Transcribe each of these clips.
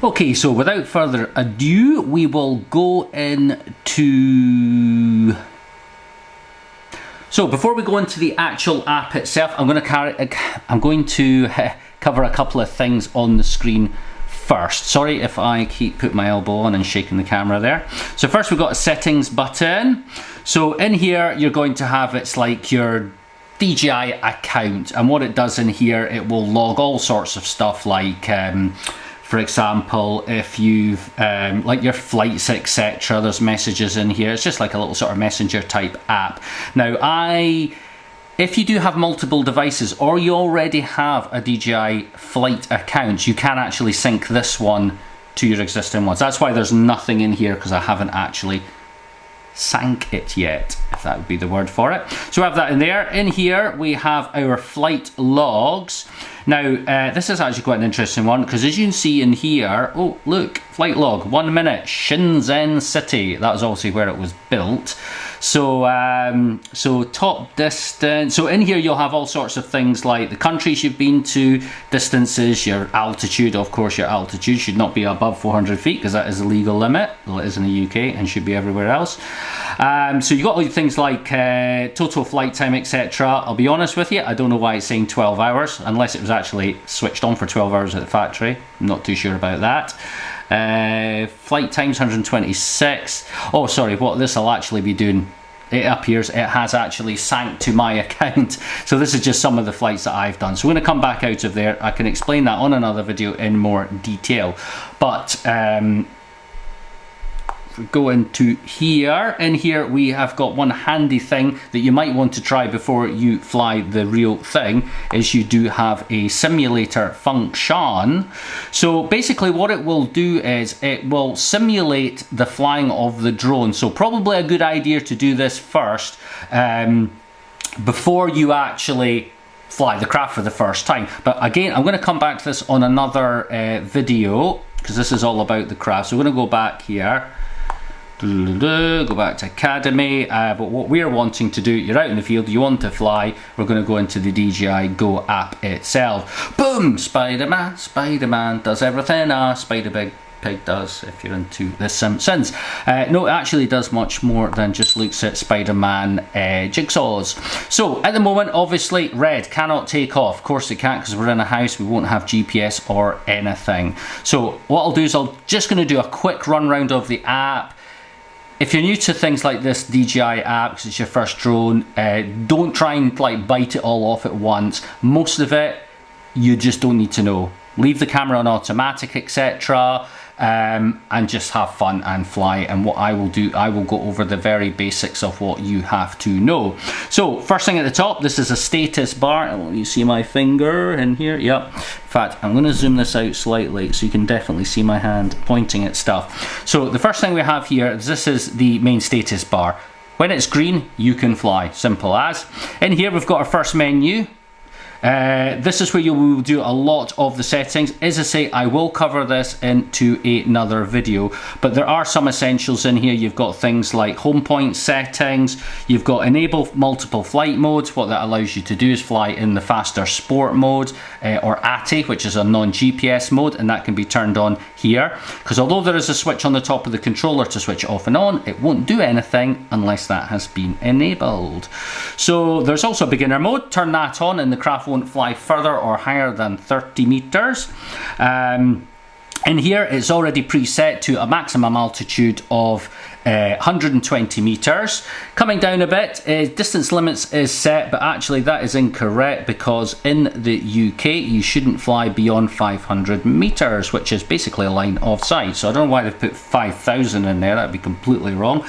Okay, so without further ado, we will go into... So before we go into the actual app itself, I'm going to cover a couple of things on the screen first. Sorry if I keep putting my elbow on and shaking the camera there. So first we've got a settings button. So in here you're going to have, it's like your DJI account, and what it does in here, it will log all sorts of stuff like for example, if you've like your flights, etc., there's messages in here. It's just like a little sort of messenger type app. Now if you do have multiple devices, or you already have a DJI flight account, you can actually sync this one to your existing ones. That's why there's nothing in here, because I haven't actually sank it yet, if that would be the word for it. So we have that in there. In here we have our flight logs. Now this is actually quite an interesting one, because as you can see in here, oh look, flight log, 1 minute, Shenzhen City. That was obviously where it was built. So so top distance, so in here you'll have all sorts of things like the countries you've been to, distances, your altitude. Of course your altitude should not be above 400 feet, because that is the legal limit. Well, it is in the UK and should be everywhere else. So you've got all things like total flight time, etc. I'll be honest with you, I don't know why it's saying 12 hours, unless it was actually switched on for 12 hours at the factory. I'm not too sure about that. Flight times 126. Oh sorry, what this will actually be doing, it appears it has actually sank to my account. So this is just some of the flights that I've done. So we're going to come back out of there. I can explain that on another video in more detail. But if we go into here, in here we have got one handy thing that you might want to try before you fly the real thing, is you do have a simulator function. So basically what it will do is it will simulate the flying of the drone. So probably a good idea to do this first before you actually fly the craft for the first time. But again, I'm going to come back to this on another video, because this is all about the craft. So we're going to go back here. Go back to Academy, but what we're wanting to do, you're out in the field, you want to fly, we're going to go into the DJI Go app itself. Boom! Spider-Man does everything a Spider-Pig does, if you're into The Simpsons. No, it actually does much more than just looks at Spider-Man jigsaws. So at the moment, obviously, red cannot take off. Of course it can't, because we're in a house, we won't have GPS or anything. So what I'll do is I'm just going to do a quick run round of the app. If you're new to things like this DJI app, because it's your first drone, don't try and like bite it all off at once. Most of it you just don't need to know. Leave the camera on automatic, etc. And just have fun and fly. And what I will do, I will go over the very basics of what you have to know. So first thing at the top, this is a status bar. You see my finger in here? Yep. In fact, I'm going to zoom this out slightly so you can definitely see my hand pointing at stuff. So the first thing we have here, this is the main status bar. When it's green, you can fly. Simple as. In here we've got our first menu. This is where you will do a lot of the settings. As I say, I will cover this into another video, but there are some essentials in here. You've got things like home point settings, you've got enable multiple flight modes. What that allows you to do is fly in the faster sport mode, or ATI, which is a non-GPS mode, and that can be turned on here, because although there is a switch on the top of the controller to switch off and on, it won't do anything unless that has been enabled. So there's also beginner mode. Turn that on and the craft won't fly further or higher than 30 meters. In here it's already preset to a maximum altitude of 120 meters. Coming down a bit, distance limits is set, but actually that is incorrect, because in the UK you shouldn't fly beyond 500 meters, which is basically a line of sight. So I don't know why they've put 5,000 in there, that'd be completely wrong.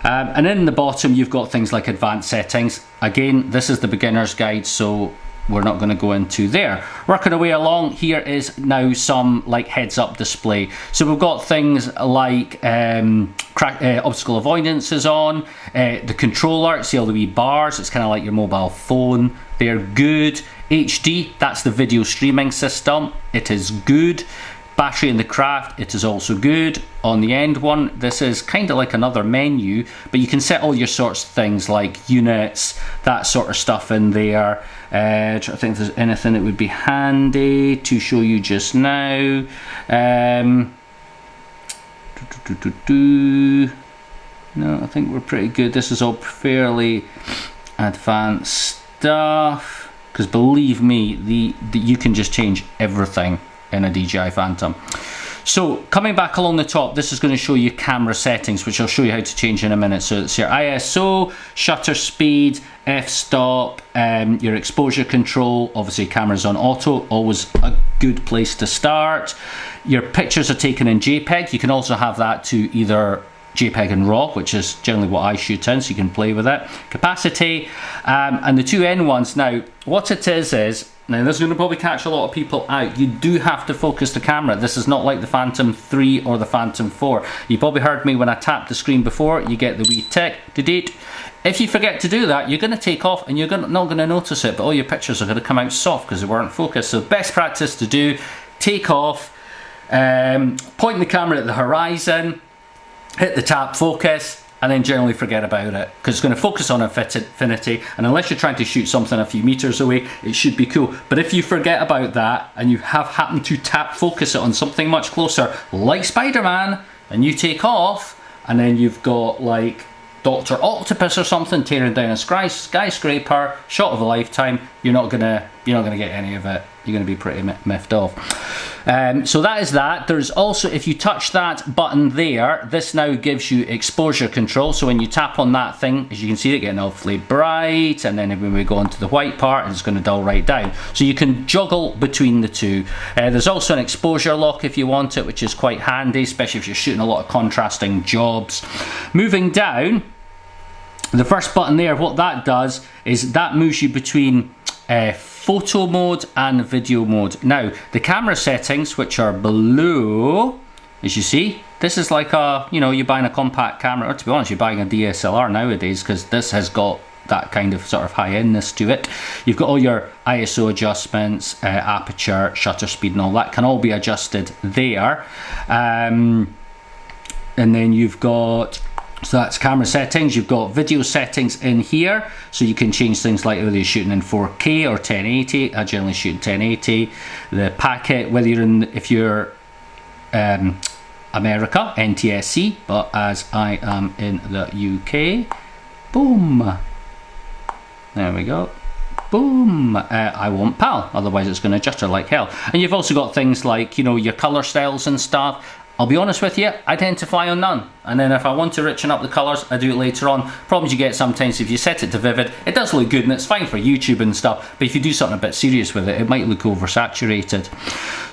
And in the bottom you've got things like advanced settings. Again, this is the beginner's guide, so we're not going to go into there. Working our way along, here is now some like heads-up display. So we've got things like obstacle avoidance is on, the controller, see all the wee bars, it's kind of like your mobile phone. They're good. HD, that's the video streaming system, it is good. Battery in the craft, it is also good. on the end one. This is kind of like another menu, but you can set all your sorts of things like units, that sort of stuff in there. I think if there's anything that would be handy to show you just now. No, I think we're pretty good. This is all fairly advanced stuff, because believe me, you can just change everything in a DJI Phantom. So coming back along the top, this is going to show you camera settings, which I'll show you how to change in a minute. So it's your ISO, shutter speed, f-stop, your exposure control. Obviously camera's on auto, always a good place to start. Your pictures are taken in JPEG. You can also have that to either JPEG and RAW, which is generally what I shoot in, so you can play with it. Capacity, and the two N ones. Now, what it is, now this is going to probably catch a lot of people out, you do have to focus the camera. This is not like the Phantom 3 or the Phantom 4. You probably heard me when I tapped the screen before, you get the wee tick, If you forget to do that, you're going to take off and you're not going to notice it, but all your pictures are going to come out soft because they weren't focused. So best practice to do, take off, point the camera at the horizon, hit the tap focus, and then generally forget about it, because it's going to focus on infinity, and unless you're trying to shoot something a few meters away, it should be cool. But if you forget about that and you have happened to tap focus it on something much closer, like Spider-Man, and you take off, and then you've got like Dr. Octopus or something tearing down a skyscraper, shot of a lifetime, you're not gonna get any of it. You're going to be pretty miffed off. So that is that. There's also, if you touch that button there, this now gives you exposure control. So when you tap on that thing, as you can see it getting awfully bright, and then when we go into the white part, it's going to dull right down. So you can juggle between the two. There's also an exposure lock if you want it, which is quite handy, especially if you're shooting a lot of contrasting jobs. Moving down, the first button there, what that does is that moves you between photo mode and video mode. Now, the camera settings, which are below, as you see, this is like a, you're buying a compact camera, or to be honest, you're buying a DSLR nowadays, because this has got that kind of sort of high-endness to it. You've got all your ISO adjustments, aperture, shutter speed, and all that can all be adjusted there. And then you've got, so that's camera settings. You've got video settings in here, so you can change things like whether you're shooting in 4K or 1080. I generally shoot 1080. The packet, whether you're in, if you're America, NTSC, but as I am in the UK, boom. There we go. Boom. I want PAL, otherwise it's going to jutter like hell. And you've also got things like, your color styles and stuff. I'll be honest with you, I tend to fly on none. And then if I want to richen up the colours, I do it later on. Problems you get sometimes if you set it to vivid, it does look good and it's fine for YouTube and stuff, but if you do something a bit serious with it, it might look oversaturated.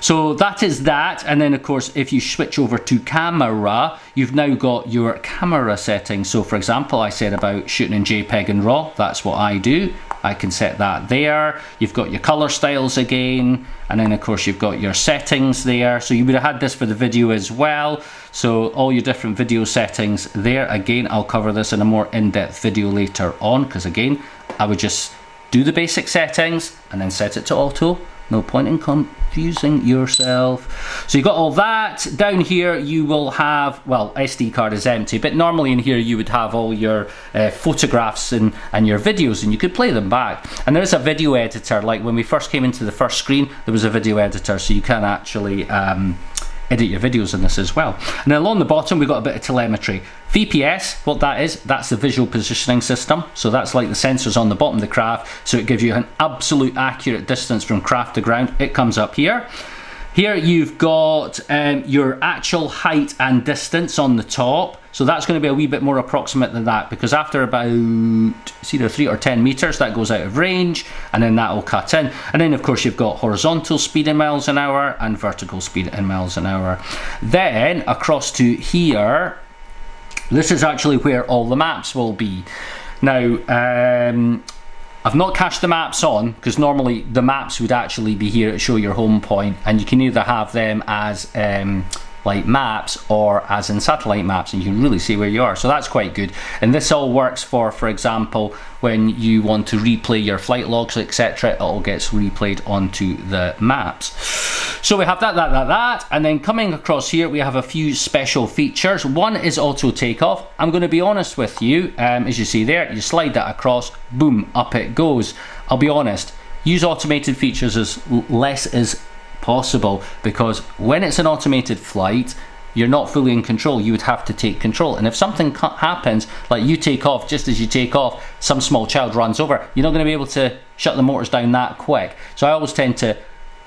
So that is that. And then of course, if you switch over to camera, you've now got your camera settings. So for example, I said about shooting in JPEG and RAW, that's what I do. I can set that there. You've got your color styles again, and then of course you've got your settings there. So you would have had this for the video as well. So all your different video settings there. Again, I'll cover this in a more in-depth video later on, because again, I would just do the basic settings and then set it to auto. No point in confusing yourself. So you've got all that. Down here you will have, well, SD card is empty, but normally in here you would have all your photographs and your videos, and you could play them back. And there is a video editor, like when we first came into the first screen, there was a video editor, so you can actually edit your videos in this as well. And then along the bottom we've got a bit of telemetry. VPS, what that is, that's the visual positioning system. So that's like the sensors on the bottom of the craft, so it gives you an absolute accurate distance from craft to ground. It comes up here. Here you've got your actual height and distance on the top. So that's going to be a wee bit more approximate than that, because after about, it's either 3 or 10 meters, that goes out of range, and then that will cut in. And then of course you've got horizontal speed in miles an hour and vertical speed in miles an hour. Then across to here, this is actually where all the maps will be. Now, I've not cached the maps on, because normally the maps would actually be here to show your home point, and you can either have them as like maps or as in satellite maps, and you can really see where you are. So that's quite good. And this all works for example, when you want to replay your flight logs, etc. It all gets replayed onto the maps. So we have that, and then coming across here we have a few special features. One is auto takeoff. I'm going to be honest with you, as you see there, you slide that across, boom, up it goes. I'll be honest, use automated features as less as possible, because when it's an automated flight, you're not fully in control. You would have to take control, and if something happens, like you take off, just as you take off, some small child runs over, you're not going to be able to shut the motors down that quick. So I always tend to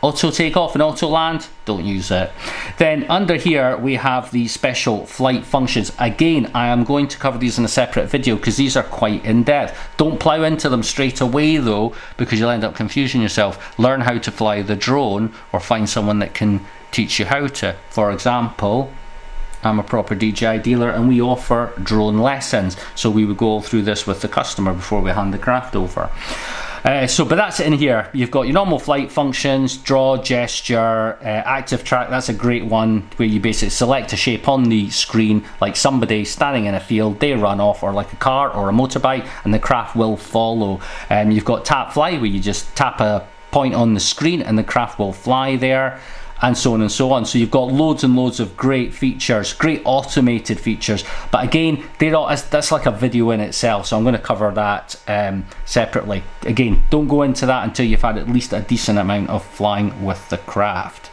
auto take off and auto land, don't use it. Then under here we have the special flight functions. Again, I am going to cover these in a separate video because these are quite in depth. Don't plow into them straight away though, because you'll end up confusing yourself. Learn how to fly the drone, or find someone that can teach you how to. For example, I'm a proper DJI dealer and we offer drone lessons, so we would go through this with the customer before we hand the craft over. But that's it in here. You've got your normal flight functions, draw, gesture, active track. That's a great one where you basically select a shape on the screen, like somebody standing in a field, they run off, or like a car or a motorbike, and the craft will follow. You've got tap fly, where you just tap a point on the screen and the craft will fly there, and so on and so on. So you've got loads and loads of great features, great automated features, but again, that's like a video in itself, so I'm going to cover that separately. Again, don't go into that until you've had at least a decent amount of flying with the craft.